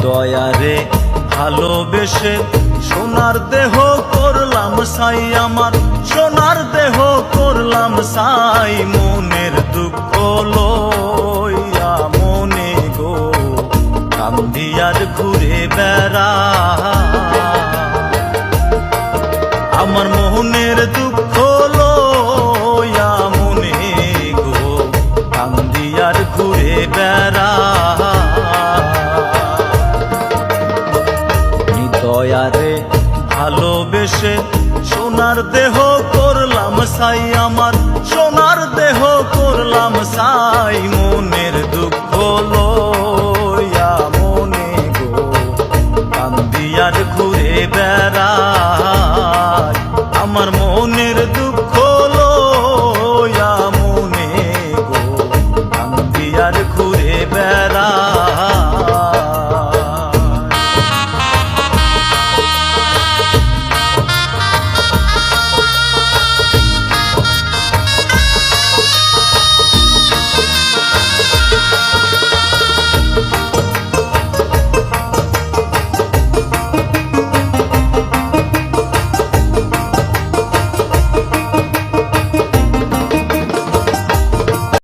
দয়ারে ভালোবেসে সোনার দেহ করলাম সাই, আমার সোনার দেহ করলাম সাই। মনের দুঃখ লইয়া মনে গো কান্দি আর ঘুরে বেড়া, আমার মোহনের দুঃখ লইয়া মনে গো কান্দি আর ঘুরে বেড়া। দয়ারে ভালোবেসে সোনার দেহ করলাম সাই, আমার সোনার দেহ করলাম সাই।